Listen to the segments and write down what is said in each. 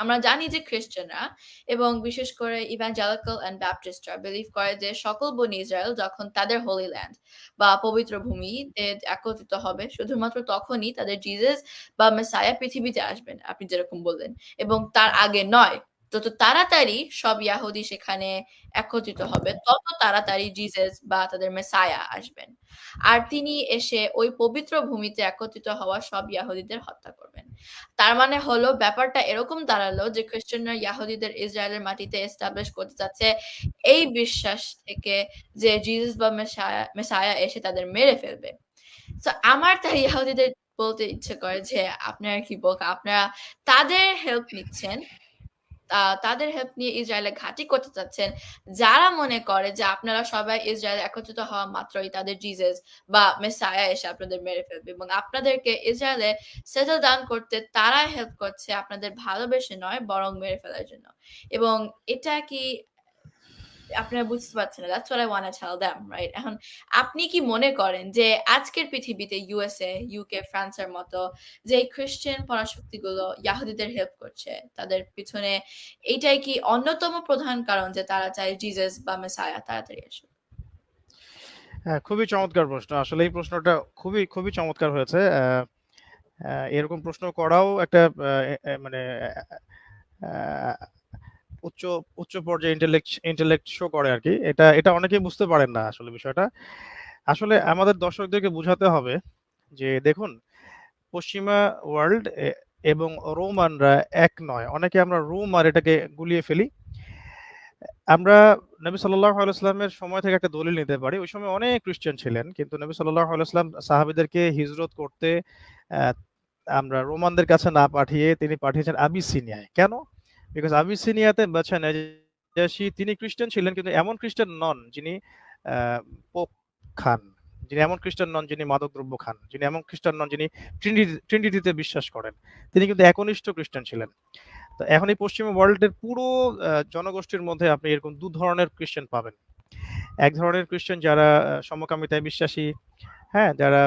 আমরা জানি যে খ্রিস্টানরা এবং বিশেষ করে ইভাঞ্জেলিক্যাল এন্ড ব্যাপটিস্টরা বিলিভ করে যে সকল বনি ইসরায়েল যখন তাদের হোলি ল্যান্ড বা পবিত্র ভূমিতে একত্রিত হবে শুধুমাত্র তখনই তাদের জিসাস বা মেসায়া পৃথিবীতে আসবেন, আপনি যেরকম বললেন, এবং তার আগে নয়। যত তাড়াতাড়ি সব ইয়াহুদি সেখানে একত্রিত হবে তত তাড়াতাড়ি জিসাস বা তাদের মেসায়া আসবেন, আর তিনি এসে ওই পবিত্র ভূমিতে একত্রিত হওয়া সব ইয়াহুদিদের হত্যা করবেন। তার মানে হলো ব্যাপারটা এরকম দাঁড়ালো যে খ্রিস্টানরা ইয়াহুদিদের ইসরায়েলের মাটিতে এস্টাবলিশ করতে চাচ্ছে এই বিশ্বাস থেকে যে জিসাস বা মেসায়া এসে তাদের মেরে ফেলবে। তো আমার তাই ইয়াহুদিদের বলতে ইচ্ছে করে যে আপনারা কি আপনারা তাদের হেল্প নিচ্ছেন, তাদের হেল্প নিয়ে ইসরায়েলে ঘাঁটি করতে চাচ্ছেন, যারা মনে করে যে আপনারা সবাই ইসরায়েলে একত্রিত হওয়া মাত্রই তাদের জিসাস বা মেসায়া এসে আপনাদের মেরে ফেলবে, এবং আপনাদেরকে ইসরায়েলে সেটেল ডাউন করতে তারা হেল্প করছে আপনাদের ভালোবেসে নয় বরং মেরে ফেলার জন্য। এবং এটা কি আপনারা বুঝতে পারছেন না? That's what I wanna tell them, right? এখন আপনি কি মনে করেন যে আজকের পৃথিবীতে USA, UK, ফ্রান্সের মতো যে খ্রিস্টান পরাশক্তিগুলো ইয়াহুদিদের হেল্প করছে, তাদের পিছনে এইটাই কি অন্যতম প্রধান কারণ যে তারা চায় জিসাস বা মেসায়া তাড়াতাড়ি আসুক? হ্যাঁ, খুবই চমৎকার প্রশ্ন। আসলে এই প্রশ্নটা খুবই চমৎকার হয়েছে। এরকম প্রশ্ন করাও একটা মানে উচ্চ উচ্চ পর্যায়ে ইন্টেলেক্ট শো করে আর কি। এটা অনেকেই বুঝতে পারেন না আসলে বিষয়টা। আসলে আমাদের দর্শকদেরকে বুঝাতে হবে যে দেখুন, পশ্চিমা ওয়ার্ল্ড এবং রোমানরা এক নয়। অনেকে আমরা রোম আর এটাকে গুলিয়ে ফেলি। আমরা নবী সাল্লাল্লাহু আলাইহি ওয়াসাল্লামের সময় থেকে একটা দলিল নিতে পারি। ওই সময় অনেক খ্রিস্টান ছিলেন, কিন্তু নবী সাল্লাল্লাহু আলাইহি ওয়াসাল্লাম সাহাবীদেরকে হিজরত করতে আমরা রোমানদের কাছে না পাঠিয়ে তিনি পাঠিয়েছেন আবিসিনিয়ায়। কেন? বিকজ আবিসিনিয়াতে বাদশা নাজাশী তিনি খ্রিস্টান ছিলেন, কিন্তু এমন খ্রিস্টান নন যিনি পোপ খান, যিনি এমন খ্রিস্টান নন যিনি মাদকদ্রব্য খান, যিনি এমন খ্রিস্টান নন যিনি ট্রিনিটিতে বিশ্বাস করেন। তিনি কিন্তু একনিষ্ঠ খ্রিস্টান ছিলেন। তো এখন এই পশ্চিমা ওয়ার্ল্ডের পুরো জনগোষ্ঠীর মধ্যে আপনি এরকম দু ধরনের খ্রিস্টান পাবেন। এক ধরনের খ্রিস্টান যারা সমকামিতায় বিশ্বাসী, হ্যাঁ, যারা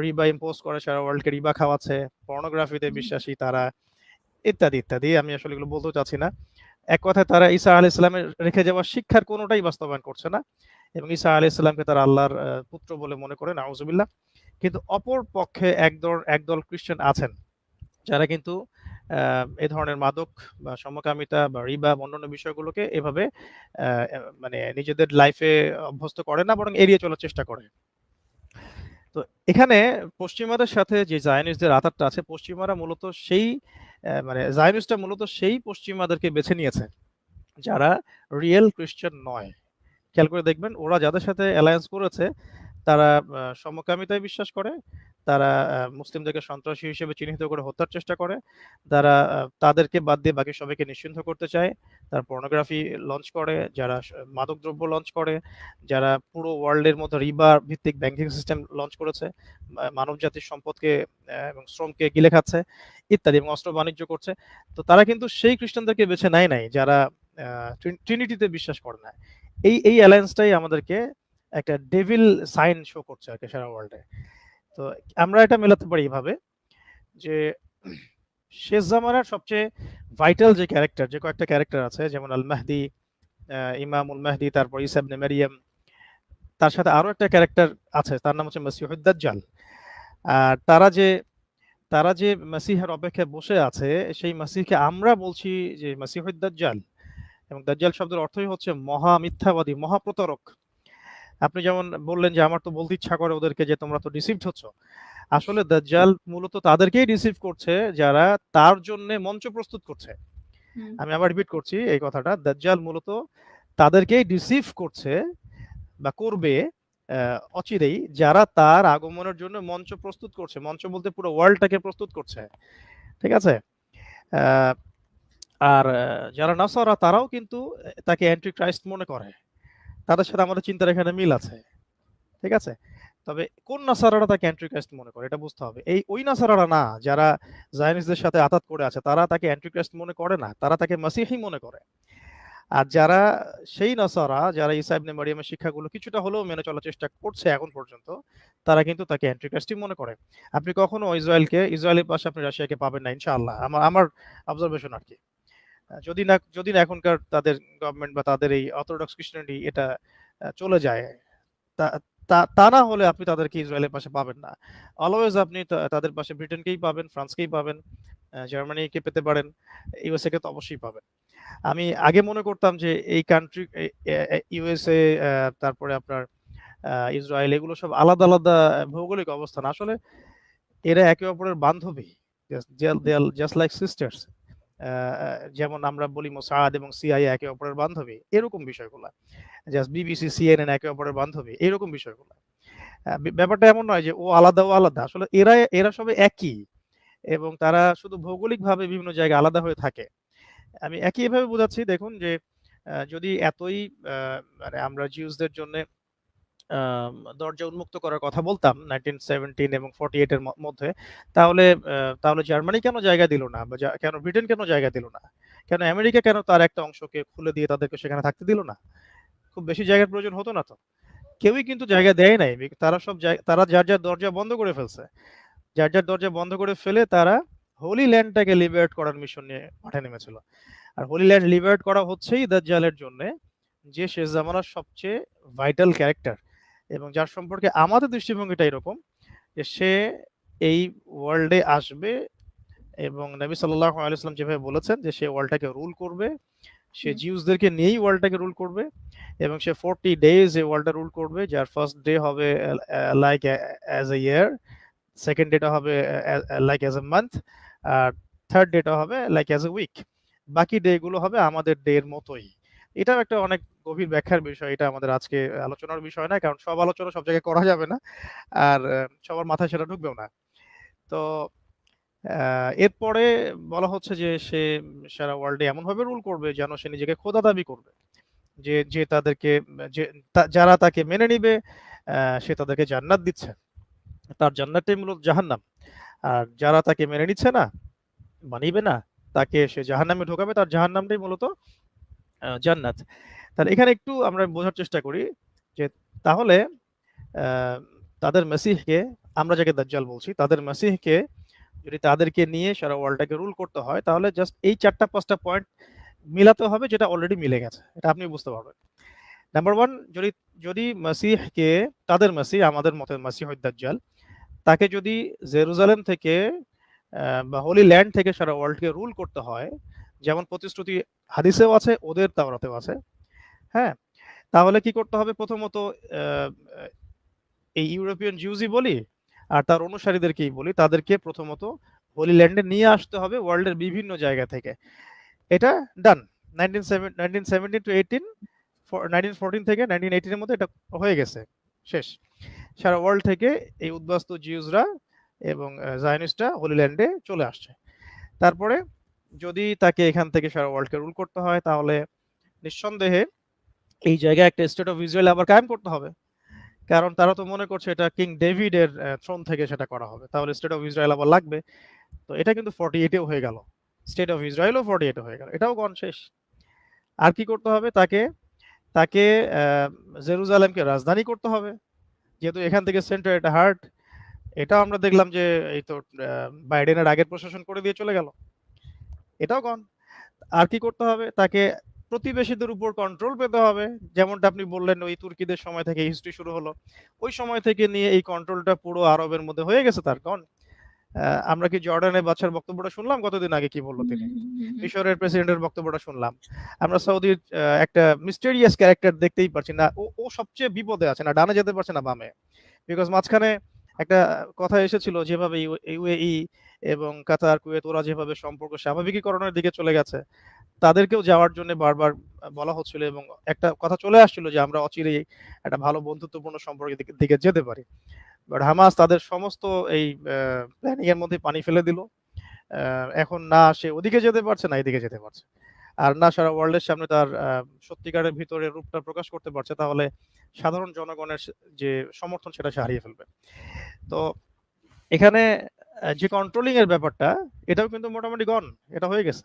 রিবা ইম্পোজ করে সারা ওয়ার্ল্ডকে রিবা খাওয়াচ্ছে, পর্নোগ্রাফিতে বিশ্বাসী তারা, ইত্যাদি ইত্যাদি। আমি আসলে এগুলো বলতে চাচ্ছি না। এক কথায় তারা ঈসা আলাইহিস সালামের রেখে যাওয়া শিক্ষার কোনোটাই বাস্তবায়ন করছে না এবং ঈসা আলাইহিস সালামকে তারা আল্লাহর পুত্র বলে মনে করে, নাউজুবিল্লাহ। কিন্তু অপর পক্ষে একদল খ্রিস্টান আছেন যারা কিন্তু এই ধরনের মাদক বা সমকামিতা বা রিবা অন্যান্য বিষয়গুলোকে এভাবে মানে নিজেদের লাইফে অভ্যস্ত করে না, বরং এড়িয়ে চলার চেষ্টা করে। তো এখানে পশ্চিমাদের সাথে যে জায়নিস্টদের আতাতটা আছে, পশ্চিমারা মূলত সেই মানে জায়নিস্টরা মূলত সেই পশ্চিমাদেরকে বেছে নিয়েছে যারা রিয়েল খ্রিস্টান নয়। খেয়াল করে দেখবেন ওরা যাদের সাথে অ্যালায়েন্স করেছে তারা সমকামিতায় বিশ্বাস করে, তারা মুসলিমদেরকে সন্ত্রাসী হিসেবে চিহ্নিত করে হত্যার চেষ্টা করে, তারা তাদেরকে বাদ দিয়ে বাকি সবাইকে নিশ্চিহ্ন করতে চায়, তারা পর্নোগ্রাফি লঞ্চ করে, যারা মাদকদ্রব্য লঞ্চ করে, যারা পুরো ওয়ার্ল্ডের মতো রিবা ভিত্তিক ব্যাংকিং সিস্টেম লঞ্চ করেছে, মানব জাতির সম্পদকে এবং শ্রমকে গিলে খাচ্ছে ইত্যাদি, এবং অস্ত্র বাণিজ্য করছে। তো তারা কিন্তু সেই খ্রিস্টানদেরকে বেছে নেয় নাই যারা ট্রিনিটিতে বিশ্বাস করে না। এই অ্যালায়েন্সটাই আমাদেরকে একটা ডেভিল সাইন শো করছে আর কি সারা ওয়ার্ল্ডে। তো আমরা এটা মেলাতে পারি এভাবে যে শেষ জামানার সবচেয়ে ভাইটাল যে ক্যারেক্টার, যে কয়েকটা ক্যারেক্টার আছে, যেমন আল মাহদি, ইমামুল মাহদি, তারপর ঈসা ইবনে মারিয়াম, তার সাথে আরো একটা ক্যারেক্টার আছে, তার নাম হচ্ছে মসিহুদ দাজ্জাল। আর তারা যে মসিহের অপেক্ষায় বসে আছে, সেই মসিহকে আমরা বলছি যে মসিহুদ দাজ্জাল, এবং দাজ্জাল শব্দের অর্থই হচ্ছে মহা মিথ্যাবাদী, মহাপ্রতারক। আপনি যেমন বললেন যে আমার তো বলতে ইচ্ছা করে ওদেরকে যে তোমরা তো ডিসিভড হচ্ছ। আসলে দাজ্জাল মূলত তাদেরকেই রিসিভ করছে যারা তার জন্য মঞ্চ প্রস্তুত করছে। আমি আবার রিপিট করছি এই কথাটা, দাজ্জাল মূলত তাদেরকেই রিসিভ করছে বা করবে অচিরেই, যারা তার আগমনের জন্য মঞ্চ প্রস্তুত করছে। মঞ্চ বলতে পুরো ওয়ার্ল্ডটাকে প্রস্তুত করছে, ঠিক আছে? আর যারা নাসারা তারাও কিন্তু তাকে অ্যান্টি ক্রাইস্ট মনে করে। তাদের সাথে আমাদের চিন্তার এখানে মিল আছে, ঠিক আছে? তবে কোন নাসারারা তাকে অ্যান্টিক্রাইস্ট মনে করে এটা বুঝতে হবে। ওই নাসারারা না যারা জায়নিস্টদের সাথে আতাত করে আছে, তারা তাকে অ্যান্টিক্রাইস্ট মনে করে না, তারা তাকে মসিহি মনে করে। আর যারা সেই নাসারা যারা ঈসা ইবনে মারিয়ামের শিক্ষাগুলো কিছুটা হলেও মেনে চলার চেষ্টা করছে এখন পর্যন্ত, তারা কিন্তু তাকে অ্যান্টিক্রাইস্টই মনে করে। আপনি কখনো ইসরায়েলের পাশে আপনি রাশিয়াকে পাবেন না ইনশাআল্লাহ। আমার অবজারভেশন আরকি। যদি না এখনকার তাদের গভর্নমেন্ট বা তাদের এই অর্থোডক্স খ্রিস্টানিটি এটা চলে যায়, তা তা না হলে আপনি তাদেরকে ইসরায়েলের পাশে পাবেন না। অলওয়েজ আপনি তাদের পাশে ব্রিটেনকেই পাবেন, ফ্রান্সকেই পাবেন, জার্মানিকে পেতে পারেন, ইউএসএ কে তো অবশ্যই পাবেন। আমি আগে মনে করতাম যে এই কান্ট্রি ইউএসএ, তারপরে আপনার ইসরায়েল, এগুলো সব আলাদা আলাদা ভৌগোলিক অবস্থান। আসলে এরা একে অপরের বান্ধবী, জাস্ট লাইক সিস্টার্স। যেমন আমরা বলি মোসাদ এবং সিআইএ একে অপরের বান্ধবী, এরকম বিষয়গুলো। জাস্ট বিবিসি, সিএনএন একে অপরের বান্ধবী, এরকম বিষয়গুলো। ব্যাপারটা এমন নয় যে ও আলাদা ও আলাদা, আসলে এরা সবে একই, এবং তারা শুধু ভৌগোলিকভাবে বিভিন্ন জায়গায় আলাদা হয়ে থাকে। আমি একই এভাবে বোঝাচ্ছি, দেখুন যে যদি এতই মানে আমরা জিউসদের জন্য দরজা উন্মুক্ত করার কথা বলতাম 1917 এবং 48 এর মধ্যে, তাহলে তাহলে জার্মানি কেন জায়গা দিল না, বা কেন ব্রিটেন কেন জায়গা দিল না, কেন আমেরিকা কেন তার একটা অংশকে খুলে দিয়ে তাদেরকে সেখানে থাকতে দিল না? খুব বেশি জায়গার প্রয়োজন হতো না তো। কেউই কিন্তু জায়গা দেয় নাই। তারা যার যার দরজা বন্ধ করে ফেলছে। যার যার দরজা বন্ধ করে ফেলে তারা হোলি ল্যান্ডটাকে লিবারেট করার মিশন নিয়ে মাঠে নেমেছিল। আর হোলি ল্যান্ড লিবারেট করা হচ্ছেই দাজ্জালের জন্য, যে শেষ জামানার সবচেয়ে ভাইটাল ক্যারেক্টার, এবং যার সম্পর্কে আমাদের দৃষ্টিভঙ্গিটা এরকম যে সে এই ওয়ার্ল্ডে আসবে, এবং নবী সাল্লাল্লাহু আলাইহি ওয়াসাল্লাম যেভাবে বলেছেন যে সে ওয়ার্ল্ডটাকে রুল করবে, সে জিউসদেরকে নিয়েই ওয়ার্ল্ডটাকে রুল করবে, এবং সে 40 ডেজ এই ওয়ার্ল্ডটা রুল করবে, যার ফার্স্ট ডে হবে like as a year, second ডেটা হবে লাইক অ্যাজ এ মান্থ, আর থার্ড ডেটা হবে লাইক অ্যাজ এ উইক। বাকি ডে গুলো হবে আমাদের ডে এর মতোই। এটাও একটা অনেক গভীর ব্যাখ্যার বিষয়। এটা আমাদের আজকে আলোচনার বিষয় না, কারণ সব আলোচনা সব জায়গায় করা যাবে না, আর সবার মাথায় সেটা ঢুকবেও না। তো এরপরে বলা হচ্ছে যে সে সারা ওয়ার্ল্ডে এমনভাবে রুল করবে যেন সে নিজেকে খোদা দাবি করবে, যে যে তাদেরকে যে যারা তাকে মেনে নিবে সে তাদেরকে জান্নাত দিচ্ছে, তার জান্নাতটাই মূলত জাহান্নাম। আর যারা তাকে মেনে নিচ্ছে না, মানিবে না, তাকে সে জাহান্নামে ঢোকাবে, তার জাহান্নামটাই মূলত জান্নাত। তাহলে এখানে একটু আমরা বোঝার চেষ্টা করি যে তাহলে আহ, তাদের মেসিহকে, আমরা যাকে দাজ্জাল বলছি, তাদের মেসিহকে যদি তাদেরকে নিয়ে সারা ওয়ার্ল্ডটাকে রুল করতে হয়, তাহলে জাস্ট এই 4-5টা পয়েন্ট মিলাতে হবে, যেটা অলরেডি মিলে গেছে, এটা আপনি বুঝতে পারবেন। নাম্বার 1, যদি যদি মাসিহকে, তাদের মাসিহ, আমাদের মতের মাসিহ দাজ্জাল, তাকে যদি জেরুজালেম থেকে বা হোলি ল্যান্ড থেকে সারা ওয়ার্ল্ডকে রুল করতে হয়, যেমন প্রতিশ্রুতি হাদিসেও আছে, ওদের তাওরাতেও আছে, হ্যাঁ, তাহলে কি করতে হবে? প্রথমত আহ, এই ইউরোপিয়ান জিউজই বলি আর তার অনুসারীদেরকেই বলি, তাদেরকে প্রথমত হোলি ল্যান্ডে নিয়ে আসতে হবে ওয়ার্ল্ডের বিভিন্ন জায়গা থেকে। এটা ডান। 1917 টু 18, 1914 থেকে 1918 এর মধ্যে এটা হয়ে গেছে, শেষ। সারা ওয়ার্ল্ড থেকে এই উদ্বাস্তু জিউসরা এবং জায়নিস্টরা হোলি ল্যান্ডে চলে আসছে। তারপরে যদি তাকে এখান থেকে সারা ওয়ার্ল্ডকে রুল করতে হয়, তাহলে নিঃসন্দেহে এই জায়গায় একটা স্টেট অফ ইসরায়েল আবার কায়েম করতে হবে, কারণ তারা তো মনে করছে এটা কিং ডেভিডের থ্রোন থেকে সেটা করা হবে, তাহলে স্টেট অফ ইসরায়েল আবার লাগবে। তো এটা কিন্তু 48-এও হয়ে গেল, স্টেট অফ ইসরায়েলও 48 হয়ে গেল, এটাও গণ শেষ। আর কি করতে হবে? তাকে তাকে জেরুজালেমকে রাজধানী করতে হবে, যেহেতু এখান থেকে সেন্টার, এটা হার্ট। এটাও আমরা দেখলাম যে এই তো বাইডেনের আগের প্রশাসন করে দিয়ে চলে গেল, এটাও গণ। আর কি করতে হবে? তাকে প্রতিবেশীদের উপর কন্ট্রোল পেতে হবে, যেমনটা আপনি বললেন ওই তুর্কিদের সময় থেকে হিস্ট্রি শুরু হলো, ওই সময় থেকে নিয়ে এই কন্ট্রোলটা পুরো আরবের মধ্যে হয়ে গেছে তার। কন আমরা কি জর্ডানের বাদশার বক্তব্যটা শুনলাম কতদিন আগে, কি বললো তিনি? মিশরের প্রেসিডেন্টের বক্তব্যটা শুনলাম। আমরা সৌদির একটা মিস্টেরিয়াস ক্যারেক্টার দেখতেই পাচ্ছি না, ও ও সবচেয়ে বিপদে আছে, না ডানে যেতে পারছে না বামে, বিকজ মাঝখানে একটা কথা এসেছিল যেভাবে ইউএই এবং কাতার, কুয়েত, ওরা যেভাবে সম্পর্ক স্বাভাবিকীকরণের দিকে চলে গেছে, তাদেরকেও যাওয়ার জন্য বারবার বলা হচ্ছিল, এবং একটা কথা চলে আসছিল যে আমরা অচিরেই একটা ভালো বন্ধুত্বপূর্ণ সম্পর্কের দিকে যেতে পারি। বাট হামাস তাদের সমস্ত এই প্ল্যানিং এর মধ্যে পানি ফেলে দিল। এখন না সে ওদিকে যেতে পারছে, না এদিকে যেতে পারছে, আর না সারা ওয়ার্ল্ডের সামনে তার সত্যিকারের ভিতরে রূপটা প্রকাশ করতে পারছে, তাহলে সাধারণ জনগণের যে সমর্থন সেটা সে হারিয়ে ফেলবে। তো এখানে যে কন্ট্রোলিং এর ব্যাপারটা, এটাও কিন্তু মোটামুটি গন, এটা হয়ে গেছে।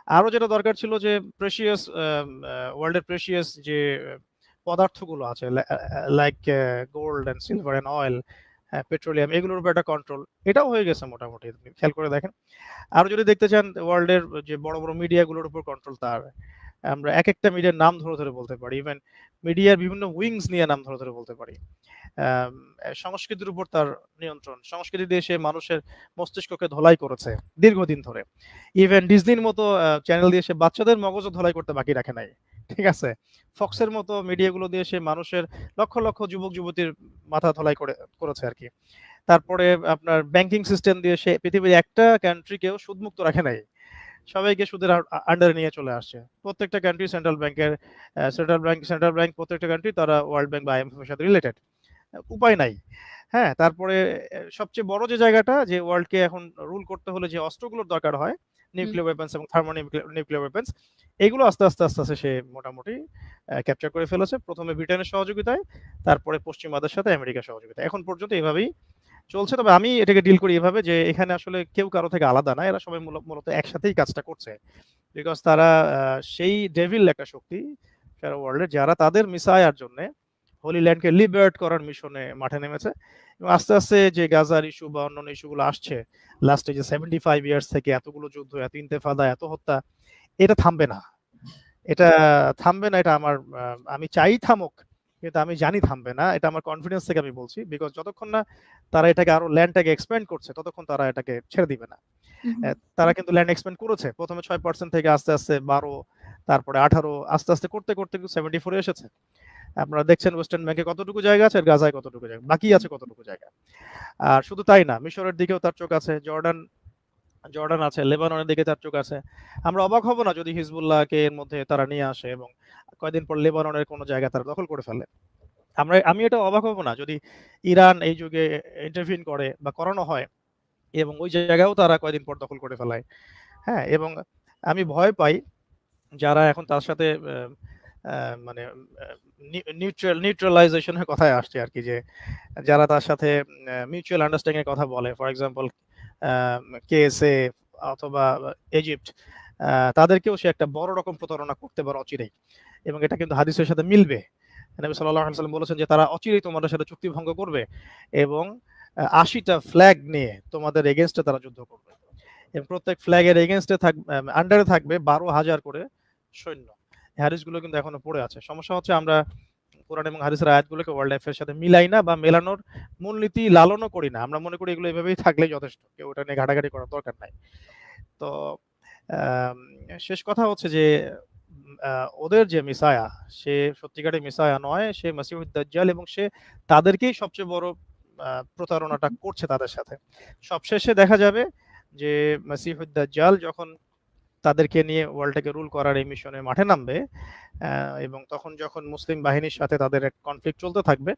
আরো যেটা দরকার ছিল যে প্রেশিয়াস ওয়ার্ল্ডের প্রেশিয়াস যে পদার্থগুলো আছে like gold and silver and oil, petroleum, এগুলোর উপর একটা কন্ট্রোল, এটাও হয়ে গেছে মোটামুটি, খেয়াল করে দেখেন। আরো যদি দেখতে চান ওয়ার্ল্ডের যে বড় বড় মিডিয়াগুলোর উপর কন্ট্রোল তার, আমরা এক একটা মিডিয়ার নাম ধরে ধরে বলতে পারি, ইভেন মিডিয়ার বিভিন্ন উইংস নিয়ে নাম ধরে ধরে বলতে পারি। সংস্কৃতির উপর তার নিয়ন্ত্রণ, সংস্কৃতি দিয়ে সে মানুষের মস্তিষ্ককে ধোলাই করেছে দীর্ঘদিন ধরে। ইভেন ডিজনির মতো চ্যানেল দিয়ে সে বাচ্চাদের মগজও ধোলাই করতে বাকি রাখে নাই, ঠিক আছে। ফক্সের মতো মিডিয়াগুলো দিয়ে সে মানুষের লক্ষ লক্ষ যুবক যুবতীর মাথা ধোলাই করেছে আর কি। তারপরে আপনার ব্যাংকিং সিস্টেম দিয়ে সে পৃথিবীর একটা কান্ট্রিকেও সুদমুক্ত রাখে নাই, সবাইকে সুদের আন্ডারে নিয়ে চলে আসছে। প্রত্যেকটা কান্ট্রি সেন্ট্রাল ব্যাংক প্রত্যেকটা কান্ট্রি তারা ওয়ার্ল্ড ব্যাংক বা আইএমএফ এর সাথে রিলেটেড, উপায় নাই। হ্যাঁ, তারপরে সবচেয়ে বড় যে জায়গাটা, যে ওয়ার্ল্ডকে এখন রুল করতে হলে যে অস্ত্রগুলোর দরকার হয়, নিউক্লিয়ার ওয়েপন্স এবং নিউক্লিয়ার ওয়েপন্স, এগুলো আস্তে আস্তে আস্তে আস্তে সে মোটামুটি ক্যাপচার করে ফেলেছে, প্রথমে ব্রিটেনের সহযোগিতায়, তারপরে পশ্চিমাদের সাথে আমেরিকার সহযোগিতায়, এখন পর্যন্ত এভাবেই চলছে। তবে আমি এটাকে ডিল করি এভাবে যে এখানে আসলে কেউ কারো থেকে আলাদা না, এরা সবাই মূলত একসাথেই কাজটা করছে, বিকজ তারা সেই ডেভিল একটা শক্তি সারা ওয়ার্ল্ডে, যারা তাদের মিসায়ার জন্য হোলি ল্যান্ডকে লিবারেট করার মিশনে মাঠে নেমেছে। এবং আস্তে আস্তে যে গাজার ইস্যু বা অন্যান্য ইস্যুগুলো আসছে লাস্টে, যে 75 ইয়ার্স থেকে এতগুলো যুদ্ধ, এত ইন্তেফাদা, এত হত্যা, এটা থামবে না, এটা থামবে না। এটা আমার আমি চাই থামুক, কিন্তু আমি জানি থামবে না, এটা আমার কনফিডেন্স থেকে আমি বলছি, বিকজ যতক্ষণ না তারা এটাকে আরো ল্যান্ডটাকে এক্সপ্যান্ড করছে ততক্ষণ তারা এটাকে ছেড়ে দিবে না। তারা কিন্তু ল্যান্ড এক্সপ্যান্ড করেছে, প্রথমে 6% থেকে আস্তে আস্তে 12, তারপরে 18, আস্তে আস্তে করতে করতে 74 এসেছে। আপনারা দেখছেন ওয়েস্টার্ন ব্যাংকে কতটুকু জায়গা আছে, আর গাজায় কতটুকু জায়গা বাকি আছে, কতটুকু জায়গা। আর শুধু তাই না, মিশরের দিকেও তার চোখ আছে, জর্ডান আছে, লেবাননের দিকে তার চোখ আছে। আমরা অবাক হব না যদি হিজবুল্লাহকে এর মধ্যে তারা নিয়ে আসে এবং কয়েকদিন পর লেবাননের কোনো জায়গা তারা দখল করে ফেলে। আমি এটা অবাক হব না যদি ইরান এই যুগে ইন্টারভিন করে বা করানো হয় এবং ওই জায়গাও তারা কয়েকদিন পর দখল করে ফেলায়। হ্যাঁ, এবং আমি ভয় পাই যারা এখন তার সাথে মানে নিউট্রালাইজেশনের কথায় আসছে আর কি, যে যারা তার সাথে মিউচুয়াল আন্ডারস্ট্যান্ডিং এর কথা বলে, ফর এক্সাম্পল কেএসএ অথবা ইজিপ্ট, তাদেরকেও সে একটা বড় রকম প্রতারণা করতে পারে অচিরেই, এবং এটা কিন্তু হাদিসের সাথে মিলবে। নবী সাল্লাল্লাহু আলাইহি ওয়াসাল্লাম বলেছেন যে তারা অচিরেই তোমাদের সাথে চুক্তি ভঙ্গ করবে এবং 80টা ফ্ল্যাগ নিয়ে তোমাদের এগেনস্টে তারা যুদ্ধ করবে, এবং প্রত্যেক ফ্ল্যাগের এগেনস্টে আন্ডারে থাকবে 12,000 করে সৈন্য। এই হাদিসগুলো কিন্তু এখনো পড়ে আছে। সমস্যা হচ্ছে আমরা কোরআন এবং হাদিসের আয়াতগুলোকে ওয়ার্ল্ড লাইফের সাথে মিলাই না, বা মেলানোর মূলনীতি লালনও করি না। আমরা মনে করি এগুলো এভাবেই থাকলেই যথেষ্ট, কেউ ওটা নিয়ে ঘাটাঘাটি করার দরকার নাই। তো শেষ কথা হচ্ছে যে ওদের যে মিসায়া, সে সত্যিকারের মিসায়া নয়, সে মাসিহুদ দাজ্জাল, এবং সে তাদেরকেই সবচেয়ে বড় প্রতারণাটা করছে তাদের সাথে। সবশেষে দেখা যাবে যে মাসিহুদ দাজ্জাল যখন তাদেরকে নিয়ে ওয়ার্ল্ডটাকে রুল করার এই মিশনে মাঠে নামবে, এবং তখন যখন মুসলিম বাহিনীর সাথে তাদের এক কনফ্লিক্ট চলতে থাকবে,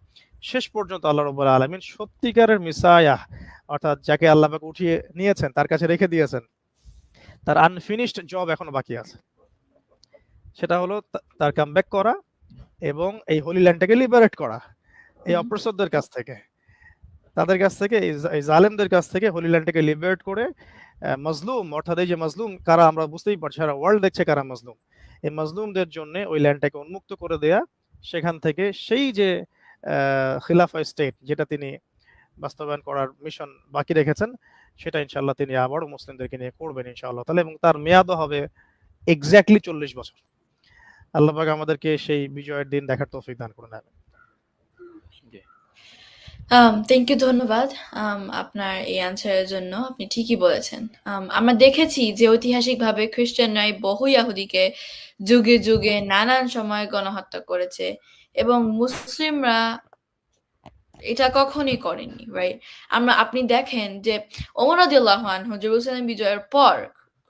শেষ পর্যন্ত আল্লাহ রাব্বুল আলামিন সত্যিকারের মিসায়া, অর্থাৎ যাকে আল্লাহ পাক উঠিয়ে নিয়েছেন, তার কাছে রেখে দিয়েছেন, তার আনফিনিশড জব এখনো বাকি আছে, সেটা হলো তার কামব্যাক করা এবং এই হোলি ল্যান্ডটাকে লিবারেট করা এই অপ্রসরদের কাছ থেকে, তাদের কাছ থেকে, এই জালেমদের কাছ থেকে হোলি ল্যান্ডটাকে লিবারেট করে মজলুম, অর্থাৎ এই যে মজলুম কারা আমরা বুঝতেই পারছি, সারা ওয়ার্ল্ড দেখছে কারা মজলুম, এই মজলুমদের জন্য ওই ল্যান্ডটাকে উন্মুক্ত করে দেয়া, সেখান থেকে সেই যে খিলাফা স্টেট যেটা তিনি বাস্তবায়ন করার মিশন বাকি রেখেছেন, সেটা ইনশাআল্লাহ তিনি আবারও মুসলিমদেরকে নিয়ে করবেন ইনশাআল্লাহ তাআলা, এবং তার মেয়াদও হবে এক্স্যাক্টলি 40 বছর। আল্লাহ পাক আমাদেরকে সেই বিজয়ের দিন দেখার তৌফিক দান করুন। আমিন। থ্যাংক ইউ, ধন্যবাদ আপনার এই অ্যান্সারের জন্য। আপনি ঠিকই বলেছেন। আমরা দেখেছি যে ঐতিহাসিকভাবে খ্রিস্টানরাই বহু ইয়াহুদিকে যুগে যুগে নানান সময় গণহত্যা করেছে, এবং মুসলিমরা এটা কখনোই করেনি, রাইট? আপনি দেখেন যে ওমর রাদিয়াল্লাহু আনহু জেরুজালেম বিজয়ের পর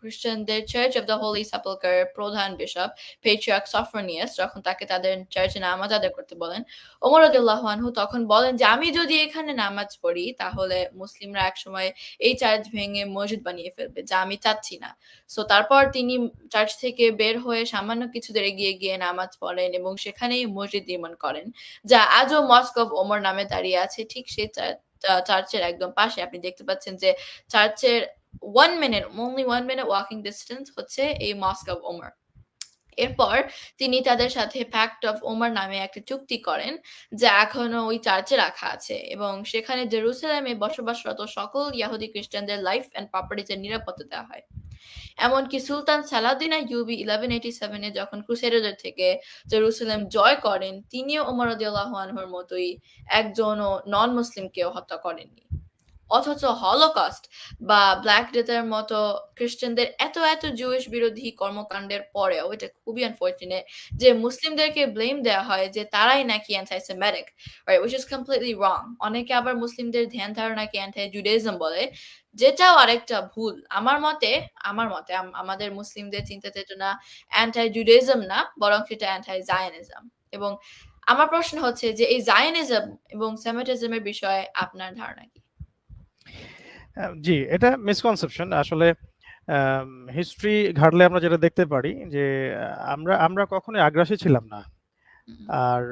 খ্রিস্টানদের চার্চ অফ দ্য হোলি সেপালকার প্রধান বিশপ পেট্রিয়ার্ক সফরনিয়াস যখন তাকে তাদের চার্চে নামাজ আদায় করতে বলেন, ওমর রাদিয়াল্লাহু আনহু তখন বলেন যে আমি যদি এখানে নামাজ পড়ি তাহলে মুসলিমরা একসময় এই চার্চ ভেঙে মসজিদ বানিয়ে ফেলবে, যা আমি চাচ্ছি না। সো তারপর তিনি চার্চ থেকে বের হয়ে সামান্য কিছু দূর এগিয়ে গিয়ে নামাজ পড়েন এবং সেখানেই মসজিদ নির্মাণ করেন, যা আজও মস্ক অফ ওমর নামে দাঁড়িয়ে আছে। ঠিক সেই চার্চের একদম পাশে আপনি দেখতে পাচ্ছেন যে চার্চের only 1 minute walking distance হচ্ছে এই মস্ক অফ ওমর। এরপর তিনি তাদের সাথে প্যাক্ট অফ ওমর নামে একটা চুক্তি করেন, যা এখনো ওই চার্চে রাখা আছে এবং সেখানে জেরুসালেমে বসবাসরত সকল ইয়াহুদি খ্রিস্টানদের লাইফ অ্যান্ড প্রপার্টিজের নিরাপত্তা দেওয়া হয়। এমনকি সুলতান সালাউদ্দিন আইয়ুবী 1187 এ যখন ক্রুসেডারদের থেকে জেরুসালেম জয় করেন, তিনিও ওমর রাদিয়াল্লাহু আনহুর মতোই একজনও নন মুসলিমকেও হত্যা করেননি। অথচ হলোকস্ট বা ব্ল্যাক ডেথের মতো খ্রিস্টানদের এত জুইশ বিরোধী কর্মকাণ্ডের পরেও এটা খুবই আনফরচুনেট যে মুসলিমদেরকে ব্লেম দেওয়া হয় যে তারাই নাকি anti-Semitic, right? Which is completely রং। অনেকে আবার মুসলিমদের ধ্যান ধারণাকে অ্যান্টি-জুডাইজম বলে, যেটাও আরেকটা ভুল। আমার মতে আমাদের মুসলিমদের চিন্তা চেতনা অ্যান্টি-জুডাইজম না, বরং সেটা অ্যান্টি-জায়নিজম। এবং আমার প্রশ্ন হচ্ছে যে এই জায়নিজম এবং সেমিটিজমের বিষয়ে আপনার ধারণা কি? জি, এটা মিসকনসেপশন। আসলে হিস্ট্রি ঘাটলে আমরা যেটা দেখতে পারি যে আমরা কখনোই আগ্রাসী ছিলাম না। আর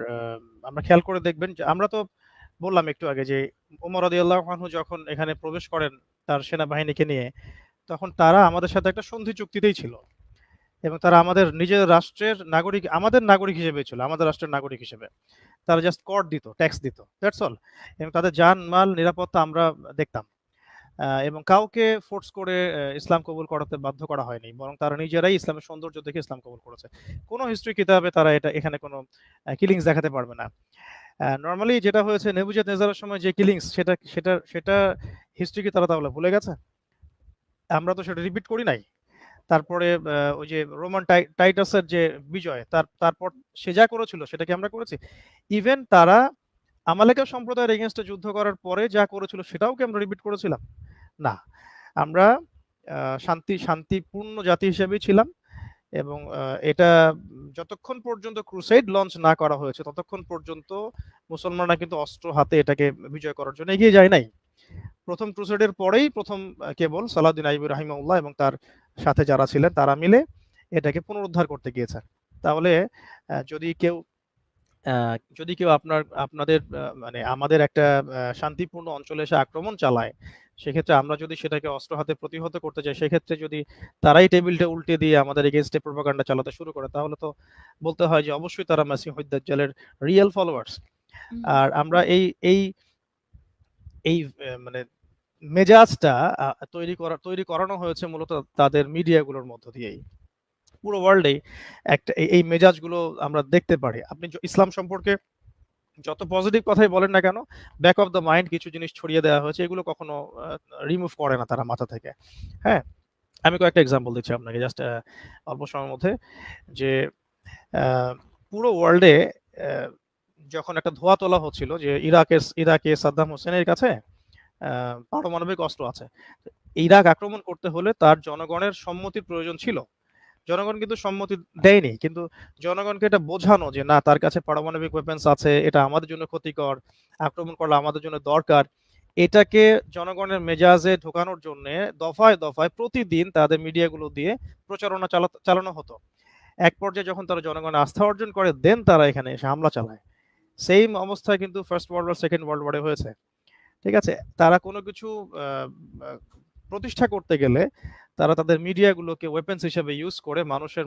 আমরা খেয়াল করে দেখবেন যে আমরা তো বললাম একটু আগে যে ওমর রাদিয়াল্লাহু আনহু যখন এখানে প্রবেশ করেন তার সেনাবাহিনীকে নিয়ে, তখন তারা আমাদের সাথে একটা সন্ধি চুক্তিতেই ছিল এবং তারা আমাদের নিজের রাষ্ট্রের নাগরিক, আমাদের নাগরিক হিসেবে ছিল, আমাদের রাষ্ট্রের নাগরিক হিসেবে। তারা জাস্ট কর দিত, ট্যাক্স দিত, দ্যাটস অল। এবং তাদের জান-মাল নিরাপত্তা আমরা দেখতাম। এবং কাউকে ফোর্স করে ইসলাম কবুল করাতে বাধ্য করা হয়নি, বরং তারা নিজেরাই ইসলামের সৌন্দর্য দেখে ইসলাম কবুল করেছে। কোনো হিস্ট্রি কিতাবে তারা এখানে কোনো কিলিংস দেখাতে পারবে না। নর্মালি যেটা হয়েছে নেবুজাদনেজারের সময় যে কিলিংস, সেটা হিস্ট্রি কি তারা তাহলে ভুলে গেছে? আমরা তো সেটা রিপিট করি নাই। তারপরে ওই যে রোমান টাইটাসের যে বিজয়, তারপর সে যা করেছিল সেটা কি আমরা করেছি? ইভেন তারা আমালেকা সম্প্রদায়ের এগেইনস্টে যুদ্ধ করার পরে যা করেছিল সেটাও কি আমরা রিপিট করেছিলাম? না। আমরা শান্তিপূর্ণ জাতি হিসেবেই ছিলাম এবং এটা যতক্ষণ পর্যন্ত ক্রুসেড লঞ্চ না করা হয়েছে ততক্ষণ পর্যন্ত মুসলমানরা কিন্তু অস্ত্র হাতে এটাকে বিজয় করার জন্য এগিয়ে যায় নাই। প্রথম ক্রুসেডের পরেই কেবল সালাউদ্দিন আইয়ুবী রাহিমাহুল্লাহ এবং তার সাথে যারা ছিলেন তারা মিলে এটাকে পুনরুদ্ধার করতে গিয়েছেন। তাহলে যদি কেউ আপনাদের মানে আমাদের একটা শান্তিপূর্ণ অঞ্চলে এসে আক্রমণ চালায়, সেক্ষেত্রে আমরা যদি সেটাকে অস্ত্র হাতে প্রতিহত করতে চাই, সেক্ষেত্রে যদি তারাই টেবিলটা উল্টে দিয়ে আমাদের এগেইনস্টে প্রোপাগান্ডা চালাতে শুরু করে, তাহলে তো বলতে হয় যে অবশ্যই তারা মাসিহুদ দাজ্জালের রিয়েল ফলোয়ার্স। আর আমরা এই মানে মেজাজটা তৈরি করানো হয়েছে মূলত তাদের মিডিয়াগুলোর মধ্য দিয়েই। পুরো ওয়ার্ল্ডেই একটা এই মেজাজগুলো আমরা দেখতে পারি। আপনি ইসলাম সম্পর্কে যত পজিটিভ কথাই বলেন না কেন, ব্যাক অফ দ্য মাইন্ড কিছু জিনিস ছড়িয়ে দেওয়া হয়েছে, এগুলো কখনো রিমুভ করে না তারা মাথা থেকে। হ্যাঁ, আমি কয়েকটা এক্সাম্পল দিচ্ছি আপনাকে জাস্ট অল্প সময়ের মধ্যে। যে পুরো ওয়ার্ল্ডে যখন একটা ধোয়া তোলা হচ্ছিল যে ইরাকে সাদ্দাম হোসেনের কাছে পারমাণবিক অস্ত্র আছে, ইরাক আক্রমণ করতে হলে তার জনগণের সম্মতির প্রয়োজন ছিল। জনগণ কিন্তু সম্মতি দেয়নি, কিন্তু জনগণকে এটা বোঝানো যে না, তার কাছে পারমাণবিক ওয়েপন্স আছে, এটা আমাদের জন্য ক্ষতিকর, আক্রমণ করলে আমাদের জন্য দরকার, এটাকে জনগণের মেজাজে ঢোকানোর জন্য দফায় দফায় প্রতিদিন তাদের মিডিয়াগুলো দিয়ে প্রচারণা চালানো হতো। এক পর্যায়ে যখন তারা জনগণের আস্থা অর্জন করে, দেন তারা এখানে এসে হামলা চালায়। সেম অবস্থায় কিন্তু first world war, second world ওয়ারে হয়েছে। ঠিক আছে, তারা কোনো কিছু প্রতিষ্ঠা করতে গেলে তারা তাদের মিডিয়াগুলোকে ওয়েপেন্স হিসেবে ইউজ করে মানুষের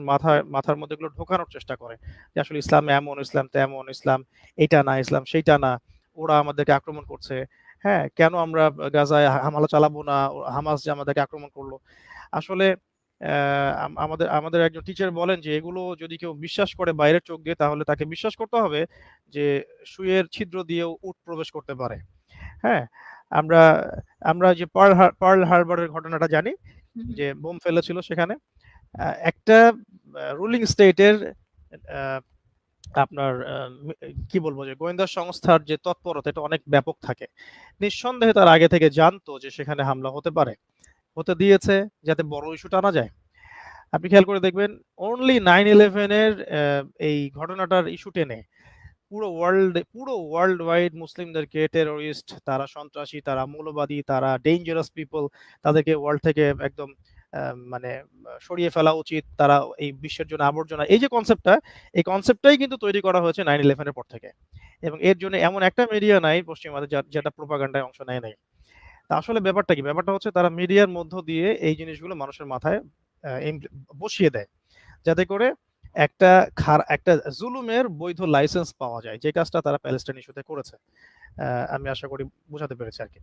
মাথার মধ্যে এগুলো ঢোকানোর চেষ্টা করে যে আসলে ইসলাম এমন, ইসলাম তেমন, ইসলাম এইটা না, ইসলাম সেইটা না, ওরা আমাদেরকে আক্রমণ করছে। হ্যাঁ, কেন আমরা গাজায় হামলা চালাবো না, হামাস যে আমাদেরকে আক্রমণ করলো। আসলে আমাদের একজন টিচার বলেন যে এগুলো যদি কেউ বিশ্বাস করে বাইরের চোখ দিয়ে, তাহলে তাকে বিশ্বাস করতে হবে যে সুইয়ের ছিদ্র দিয়েও উট প্রবেশ করতে পারে। হ্যাঁ, আমরা যে পার্ল হারবারের ঘটনাটা জানি, যে বোম ফেলেছিল সেখানে। একটা রুলিং স্টেটের আপনার কি বলবো, যে গোয়েন্দা সংস্থার যে তৎপরতা, এটা অনেক ব্যাপক থাকে। নিঃসন্দেহে তার আগে থেকে জানতো যে সেখানে হামলা হতে পারে, হতে দিয়েছে যাতে বড় ইস্যুটা আনা যায়। আপনি খেয়াল করে দেখবেন, অনলি 9/11 এর এই ঘটনাটার ইস্যু টেনে পুরো ওয়ার্ল্ড ওয়াইড মুসলিমদেরকে টেরোরিস্ট, তারা সন্ত্রাসী, তারা মৌলবাদী, তারা ডেঞ্জারাস পিপল, তাদেরকে ওয়ার্ল্ড থেকে একদম মানে সরিয়ে ফেলা উচিত, তারা এই বিশ্বের জন্য আবর্জনা, এই যে এই কনসেপ্টটাই কিন্তু তৈরি করা হয়েছে 9/11 এর পর থেকে। এবং এর জন্য এমন একটা মিডিয়া নাই পশ্চিমাদের যেটা প্রোপাগান্ডায় অংশ নেয় নাই। আসলে ব্যাপারটা কি? ব্যাপারটা হচ্ছে তারা মিডিয়ার মধ্য দিয়ে এই জিনিসগুলো মানুষের মাথায় বসিয়ে দেয়। যাতে করে একটা জুলুমের বৈধ লাইসেন্স পাওয়া যায়। যে কাজটা তারা প্যালেস্টাইন ইস্যুতে করেছে। আমি আশা করি বুঝাতে পেরেছি আরকি।